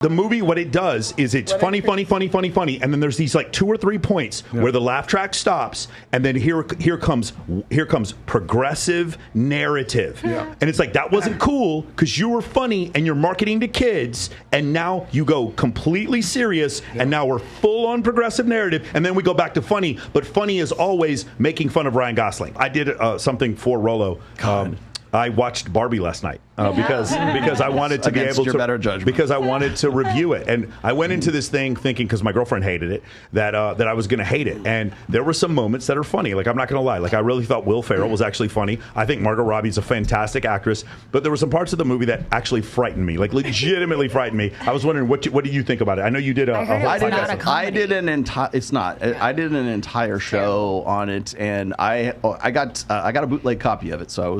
The movie, what it does is it's funny, and then there's these like 2 or 3 points where the laugh track stops, and then here comes progressive narrative, and it's like that wasn't cool because you were funny and you're marketing to kids, and now you go completely serious, and now we're full on progressive narrative, and then we go back to funny, but funny is always making fun of Ryan Gosling. I did something for Rolo. I watched Barbie last night because I wanted to be able to better judgment. Because I wanted to review it, and I went into this thing thinking, because my girlfriend hated it, that I was going to hate it, and there were some moments that are funny. Like, I'm not going to lie, like I really thought Will Ferrell was actually funny. I think Margot Robbie's a fantastic actress, but there were some parts of the movie that actually frightened me, like legitimately frightened me. I was wondering what did you think about it? I know you did a whole podcast. I did an entire. It's not. I did an entire show on it, and I got a bootleg copy of it, so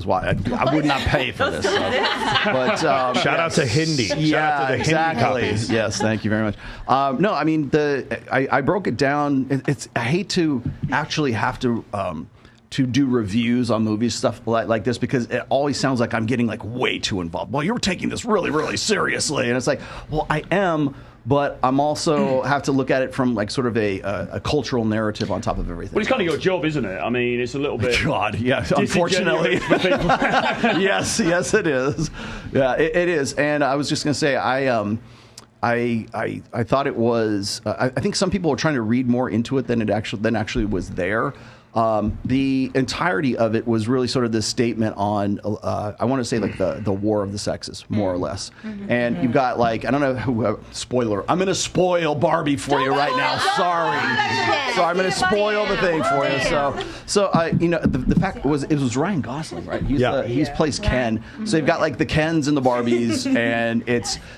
I would not pay for this. But shout out to Hindi. Shout out to the exactly. Hindi copies. Yes, thank you very much. No, I mean I broke it down. I hate to actually have to do reviews on movies, stuff like this, because it always sounds like I'm getting like way too involved. Well, you're taking this really, really seriously, and it's like, well, I am. But I'm also have to look at it from like sort of a cultural narrative on top of everything. Well, it's kind of your job, isn't it? I mean, it's a little bit. God, yeah. Unfortunately, yes, it is. Yeah, it is. And I was just going to say, I thought it was. I think some people were trying to read more into it than actually was there. The entirety of it was really sort of this statement on, I want to say like the war of the sexes, more or less. And you've got like, I don't know who, spoiler, I'm going to spoil Barbie for you right now. Sorry. So I'm going to spoil the thing for you. So the fact was, it was Ryan Gosling, right? He's plays Ken. So you've got like the Kens and the Barbies, and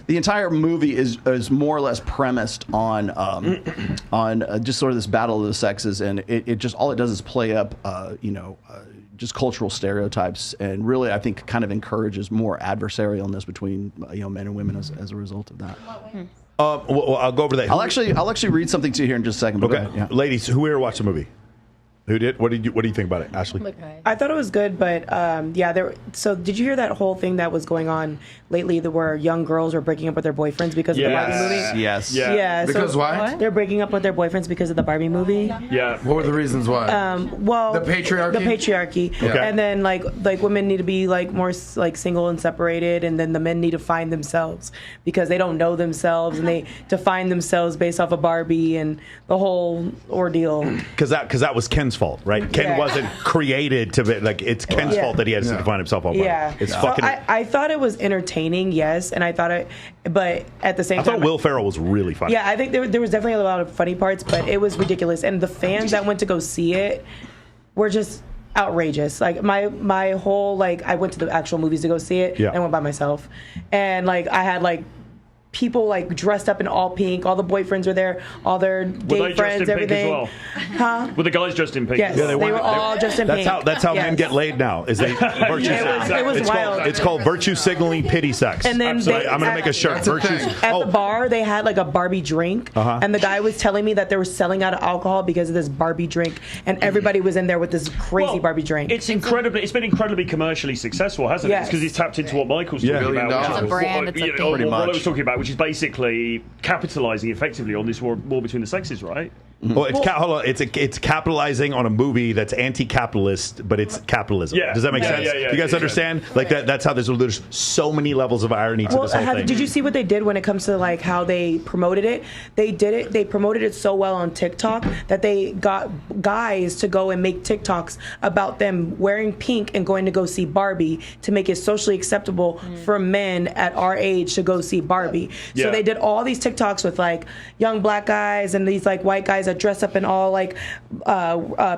the entire movie is more or less premised on just sort of this battle of the sexes, and it just, all it does is play up, just cultural stereotypes, and really, I think, kind of encourages more adversarialness between men and women as a result of that. Well, I'll go over that. I'll actually read something to you here in just a second. Okay, ladies, who here watched the movie? Who did? What do you think about it, Ashley? I thought it was good, but so did you hear that whole thing that was going on lately, where young girls were breaking up with their boyfriends because of the Barbie movie? Yes. Yeah. Because why? They're breaking up with their boyfriends because of the Barbie movie. Yeah. What were the reasons why? Well, the patriarchy. The patriarchy. Okay. And then like women need to be like more like single and separated, and then the men need to find themselves because they don't know themselves, and they define themselves based off of Barbie and the whole ordeal. Because that was Ken's fault, right? Ken wasn't created to be like, it's Ken's fault that he has to define himself off. It's fucking. I thought it was entertaining, yes, and I thought it, but at the same time, I thought Will Ferrell was really funny. Yeah, I think there was definitely a lot of funny parts, but it was ridiculous, and the fans that went to go see it were just outrageous. Like my whole, like, I went to the actual movies to go see it. I went by myself, and like I had like people like dressed up in all pink. All the boyfriends were there. All their gay friends, everything. As well? Were the guys dressed in pink? Yes, they were all dressed in pink. That's how men get laid now. Is they virtue? It was wild. It's called virtue signaling pity sex. And then I'm gonna make a shirt. At the bar, they had like a Barbie drink, and the guy was telling me that they were selling out of alcohol because of this Barbie drink, and everybody was in there with this crazy Barbie drink. It's been incredibly commercially successful, hasn't it? It's because it's tapped into what Michael's talking about. It's a brand. It's a what I was talking about, which is basically capitalizing effectively on this war between the sexes, right? Well, it's capitalizing on a movie that's anti-capitalist, but it's capitalism. Yeah. Does that make sense? You guys understand? Like that's how there's so many levels of irony to this whole thing. Did you see what they did when it comes to like how they promoted it? They promoted it so well on TikTok that they got guys to go and make TikToks about them wearing pink and going to go see Barbie to make it socially acceptable for men at our age to go see Barbie. So they did all these TikToks with like young black guys and these like white guys that dress up in all like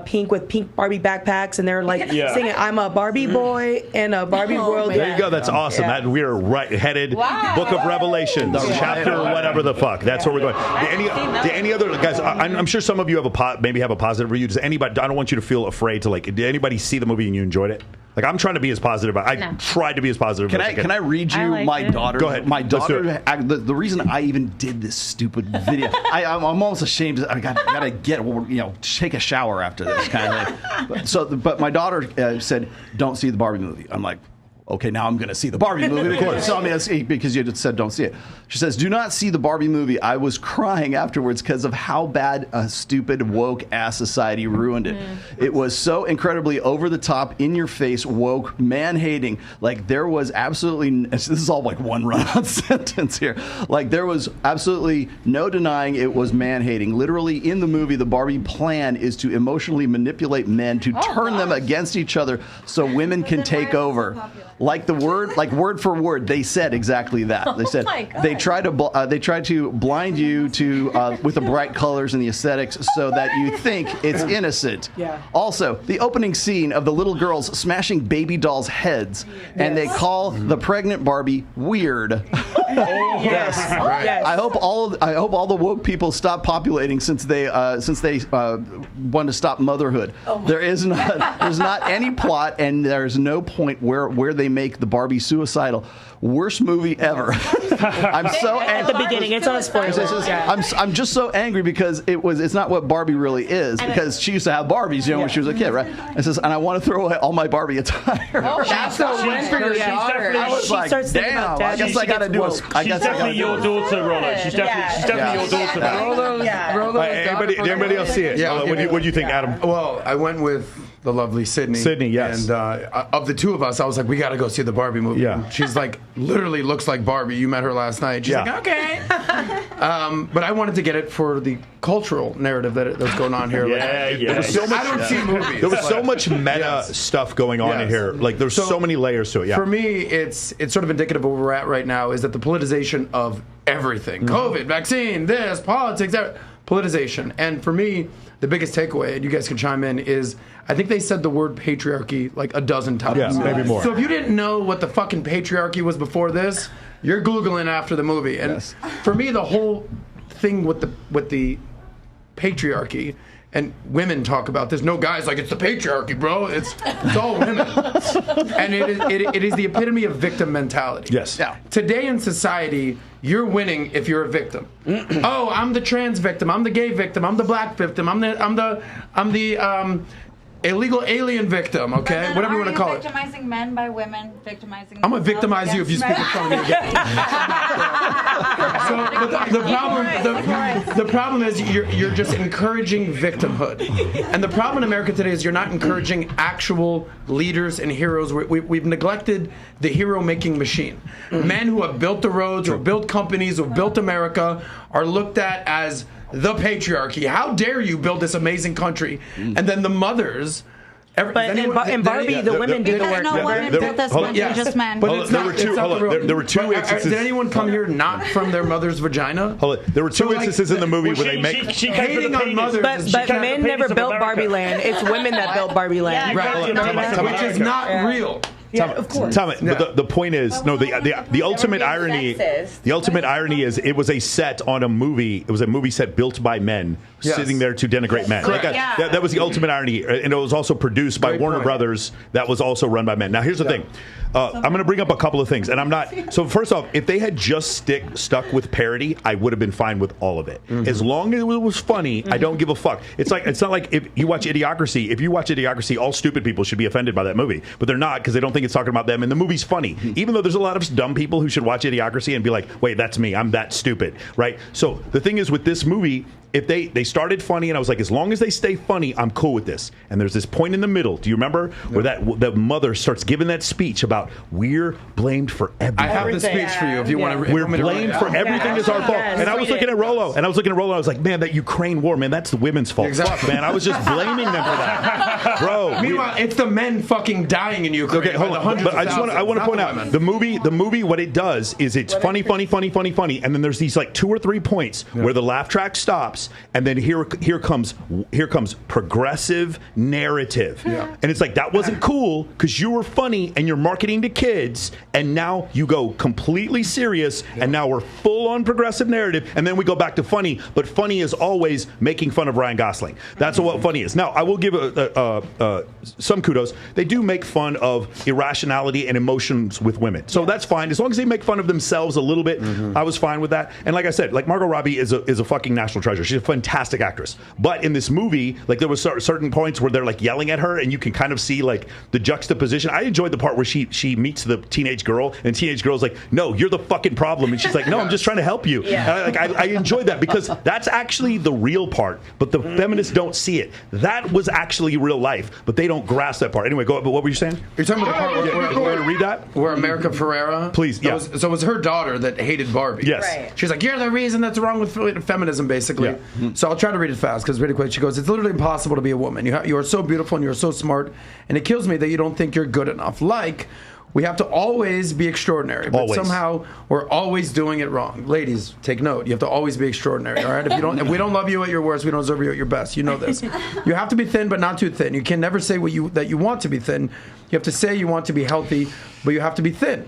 pink with pink Barbie backpacks, and they're like singing "I'm a Barbie boy in a Barbie world." There you go. That's awesome. That we're right headed. Wow. Book of Revelations, chapter whatever the fuck. That's where we're going. Any other guys? I'm sure some of you have maybe have a positive review. Does anybody? I don't want you to feel afraid to like. Did anybody see the movie and you enjoyed it? Like, I'm trying to be as positive. I tried to be as positive. Can I read you my daughter? Go ahead. My daughter. The reason I even did this stupid video, I'm almost ashamed. I gotta get take a shower after this kind of thing. But my daughter said, "Don't see the Barbie movie." I'm like, okay, now I'm going to see the Barbie movie. Of course. So, I mean, because you just said don't see it. She says, do not see the Barbie movie. I was crying afterwards because of how bad a stupid woke ass society ruined it. It was so incredibly over the top, in your face, woke, man hating. Like there was absolutely, this is all like one run-on sentence here. Like there was absolutely no denying it was man hating. Literally in the movie, the Barbie plan is to emotionally manipulate men to turn them against each other so women can take over. Like word for word, they said exactly that. They said they try to blind you to with the bright colors and the aesthetics so that you think it's innocent. Yeah. Also, the opening scene of the little girls smashing baby dolls' heads, and they call the pregnant Barbie weird. Yes. Yes. I hope all the woke people stop populating since they want to stop motherhood. There's not any plot, and there's no point where they make the Barbie suicidal. Worst movie ever. I'm so at the beginning. It's on a spoiler. I'm just so angry because it's not what Barbie really is, because she used to have Barbies, when she was a kid, right? And I want to throw away all my Barbie attire. That's the win for your daughter. I was like, damn, I guess I got to do it. She's definitely your daughter, Rollo. She's definitely your daughter. Anybody else see it? Yeah, What do you think, Adam? Well, I went with the lovely Sydney. Sydney, yes. And of the two of us, I was like, we got to go see the Barbie movie. Yeah. She's like, literally looks like Barbie. You met her last night. She's like, okay. But I wanted to get it for the cultural narrative that's going on here. I don't see movies. There was so much meta stuff going on in here. Like, there's so many layers to it. Yeah. For me, it's sort of indicative of where we're at right now, is that the politicization of everything. COVID, vaccine, this, politics, politicization. And for me, the biggest takeaway, and you guys can chime in, is I think they said the word patriarchy like a dozen times. Yeah, maybe more. So if you didn't know what the fucking patriarchy was before this, you're Googling after the movie. And for me, the whole thing with the patriarchy, and women talk about this. No guys like, it's the patriarchy, bro. It's all women. And it is the epitome of victim mentality. Yes. Yeah. Today in society, you're winning if you're a victim. Oh, I'm the trans victim. I'm the gay victim. I'm the black victim. I'm the illegal alien victim, okay? Whatever you want to call it. Victimizing men by women, victimizing. I'm gonna victimize you if you speak in front of me again. The problem is you're just encouraging victimhood, and the problem in America today is you're not encouraging actual leaders and heroes. We've neglected the hero-making machine. Men who have built the roads, or built companies, or built America, are looked at as the patriarchy. How dare you build this amazing country? And then the mothers. In Barbie, the women did the work. No women built this country, just men. But there were two instances. Did anyone come here not from their mother's vagina? There were two instances in the movie where they make hating on mothers. But men never built Barbie Land. It's women that built Barbie Land. Which is not real. Yeah, of course. But the point is, the ultimate irony. The ultimate irony is it was a set on a movie. It was a movie set built by men sitting there to denigrate men. Like that was the ultimate irony, and it was also produced by Warner Brothers. That was also run by men. Now here's the thing. I'm going to bring up a couple of things, and I'm not. So first off, if they had just stuck with parody, I would have been fine with all of it. As long as it was funny, I don't give a fuck. It's not like if you watch Idiocracy. If you watch Idiocracy, all stupid people should be offended by that movie, but they're not, because they don't think it's talking about them. And the movie's funny, even though there's a lot of dumb people who should watch Idiocracy and be like, "Wait, that's me. I'm that stupid," right? So the thing is with this movie. If they started funny, and I was like, as long as they stay funny, I'm cool with this. And there's this point in the middle. Do you remember where the mother starts giving that speech about we're blamed for everything? I have the speech for you if you want to. We're blamed for everything is our fault. And I was looking at Rollo, and I was like, man, that Ukraine war, man, that's the women's fault. Exactly. Fuck, man, I was just blaming them for that, bro. Meanwhile, it's the men fucking dying in Ukraine. Okay, hold on. But I want to point out the movie. What it does is it's funny, and then there's these like 2 or 3 points where the laugh track stops, and then here comes progressive narrative, and it's like, that wasn't cool because you were funny and you're marketing to kids, and now you go completely serious, and now we're full on progressive narrative, and then we go back to funny, but funny is always making fun of Ryan Gosling. That's what funny is. Now I will give some kudos. They do make fun of irrationality and emotions with women, so that's fine as long as they make fun of themselves a little bit. I was fine with that. And like I said, like Margot Robbie is a fucking national treasure. She's a fantastic actress. But in this movie, like there was certain points where they're like yelling at her, and you can kind of see like the juxtaposition. I enjoyed the part where she meets the teenage girl, and the teenage girl's like, "No, you're the fucking problem," and she's like, "No, I'm just trying to help you." Yeah. And I enjoyed that because that's actually the real part, but the feminists don't see it. That was actually real life, but they don't grasp that part. Anyway, go. But what were you saying? You're talking about the part where You want to read that? where America Ferrera, Please, yeah. So it was her daughter that hated Barbie. Yes. Right. She's like, "You're the reason that's wrong with feminism," basically. Yeah. So I'll try to read it fast because really quick. She goes, "It's literally impossible to be a woman. You are so beautiful and you're so smart, and it kills me that you don't think you're good enough. Like, we have to always be extraordinary, but Always. somehow we're always doing it wrong. Ladies, take note. You have to always be extraordinary. All right. If we don't love you at your worst, we don't deserve you at your best. You know this. You have to be thin, but not too thin. You can never say that you want to be thin. You have to say you want to be healthy, but you have to be thin.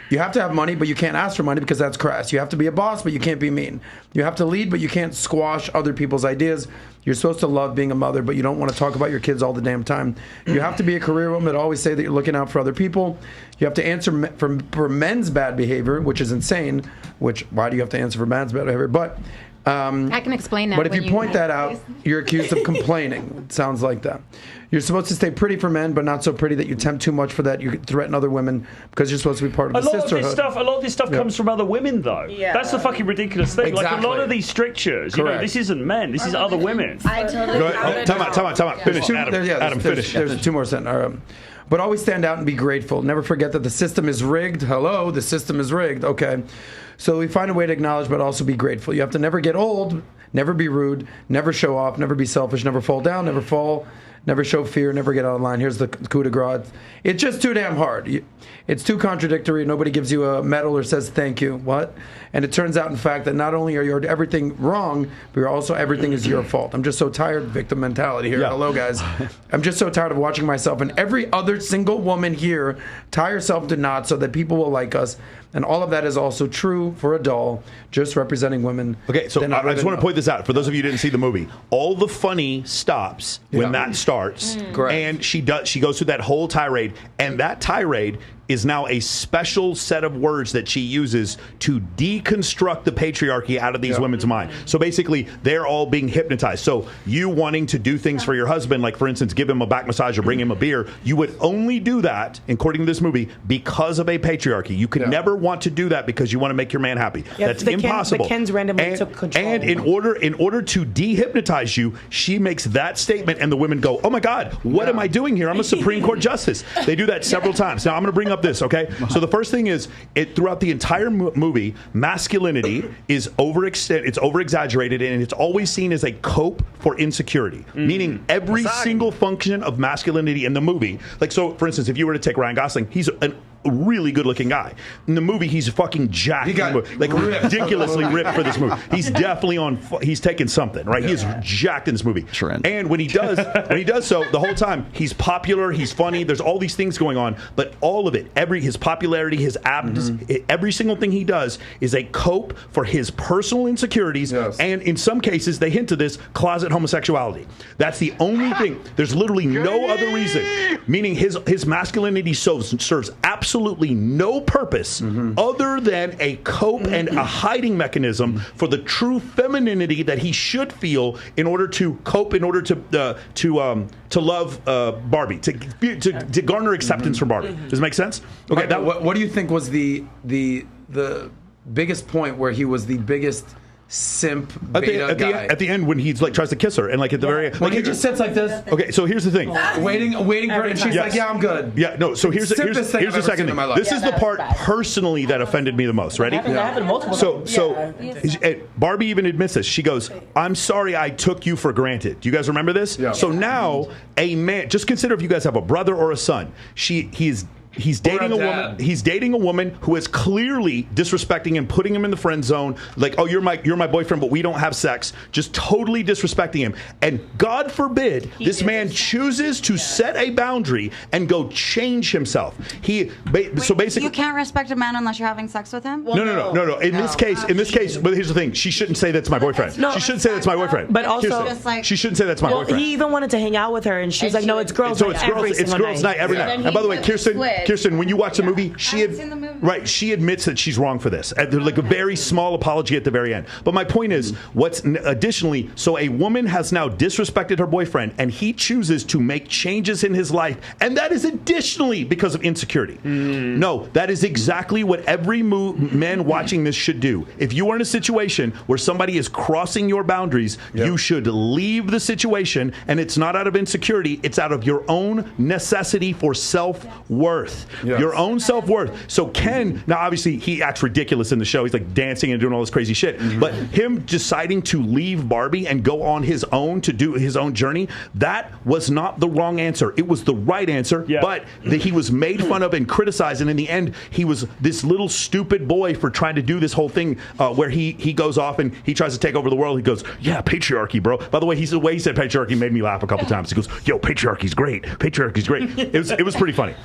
You have to have money, but you can't ask for money because that's crass. You have to be a boss, but you can't be mean. You have to lead, but you can't squash other people's ideas. You're supposed to love being a mother, but you don't want to talk about your kids all the damn time. You have to be a career woman that always say that you're looking out for other people. You have to answer for men's bad behavior, which is insane. Why do you have to answer for men's bad behavior? But I can explain that. But if you point that out, you're accused of complaining. It sounds like that. You're supposed to stay pretty for men, but not so pretty that you tempt too much for that. You threaten other women because you're supposed to be part of the sisterhood. A lot of this stuff comes from other women, though. Yeah. That's the fucking ridiculous thing. Exactly. Like a lot of these strictures, Correct. this isn't men. This is other women. I totally Go ahead. Time out. Finish, Adam. Finish. There's two more sentences. But always stand out and be grateful. Never forget that the system is rigged. Hello, the system is rigged. Okay. So we find a way to acknowledge, but also be grateful. You have to never get old, never be rude, never show off, never be selfish, never fall down, never fall, never show fear, never get out of line. Here's the coup de grace. It's just too damn hard. It's too contradictory. Nobody gives you a medal or says thank you. What? And it turns out, in fact, that not only are you everything wrong, but you're also everything is your fault. I'm just so tired of victim mentality here. Yeah. Hello, guys. I'm just so tired of watching myself and every other single woman here tie herself to knots so that people will like us. And all of that is also true for a doll, just representing women. Okay, so I just want to point this out. For those of you who didn't see the movie, all the funny stops when that starts. Correct. And she goes through that whole tirade. And that tirade is now a special set of words that she uses to deconstruct the patriarchy out of these women's mind. So basically, they're all being hypnotized. So you wanting to do things for your husband, like for instance, give him a back massage or bring him a beer, you would only do that, according to this movie, because of a patriarchy. You could never want to do that because you want to make your man happy. Yeah, That's the impossible. Kens randomly took control. And in order to dehypnotize you, she makes that statement, and the women go, "Oh my God, what am I doing here? I'm a Supreme Court justice." They do that several times. Now I'm going to bring up this, okay? So the first thing is, throughout the entire movie, masculinity is it's over-exaggerated, and it's always seen as a cope for insecurity. Meaning every single function of masculinity in the movie, like so, for instance, if you were to take Ryan Gosling, he's a really good-looking guy. In the movie, he's fucking jacked. He got Like ridiculously ripped for this movie. He's definitely he's taking something, right? He is jacked in this movie. Trend. And when he does so, the whole time, he's popular, he's funny, there's all these things going on, but all of it, his popularity, his abs, every single thing he does is a cope for his personal insecurities, and in some cases, they hint to this, closet homosexuality. That's the only thing. There's literally no other reason. Meaning his masculinity serves absolutely no purpose other than a cope and a hiding mechanism for the true femininity that he should feel in order to cope, in order to love Barbie, to garner acceptance from Barbie. Does it make sense? Okay. What do you think was the biggest point where he was the biggest simp beta guy? At the end when he's like tries to kiss her and like at the very when he just sits like this. Okay, so here's the thing. Waiting for it, and she's like, "Yeah, I'm good." Yeah, no. So here's the second thing. This is the part bad. personally that offended me the most. Ready? So Barbie even admits this. She goes, "I'm sorry, I took you for granted." Do you guys remember this? Yeah. So now a man. Just consider if you guys have a brother or a son. He's dating a woman. He's dating a woman who is clearly disrespecting him, putting him in the friend zone. Like, "Oh, you're my boyfriend, but we don't have sex." Just totally disrespecting him. And God forbid this man chooses to set a boundary and go change himself. So basically, you can't respect a man unless you're having sex with him. No. In this case, but here's the thing: she shouldn't say that's my boyfriend. No, she shouldn't say that's my boyfriend. But also, she shouldn't say that's my boyfriend. He even wanted to hang out with her, and she's like, "No, it's girls' night every single night." It's girls' night every night. And by the way, Kirsten, when you watch the movie, she Right. She admits that she's wrong for this. There's like a very small apology at the very end. But my point is, additionally, so a woman has now disrespected her boyfriend, and he chooses to make changes in his life, and that is additionally because of insecurity. No, that is exactly what every man watching this should do. If you are in a situation where somebody is crossing your boundaries, you should leave the situation, and it's not out of insecurity, it's out of your own necessity for self-worth. Your own self-worth. So Ken, now obviously he acts ridiculous in the show. He's like dancing and doing all this crazy shit. But him deciding to leave Barbie and go on his own to do his own journey, that was not the wrong answer. It was the right answer. But he was made fun of and criticized, and in the end, he was this little stupid boy for trying to do this whole thing where he goes off and he tries to take over the world. He goes, yeah, patriarchy, bro. By the way, the way he said patriarchy made me laugh a couple times. He goes, yo, patriarchy's great. Patriarchy's great. It was pretty funny.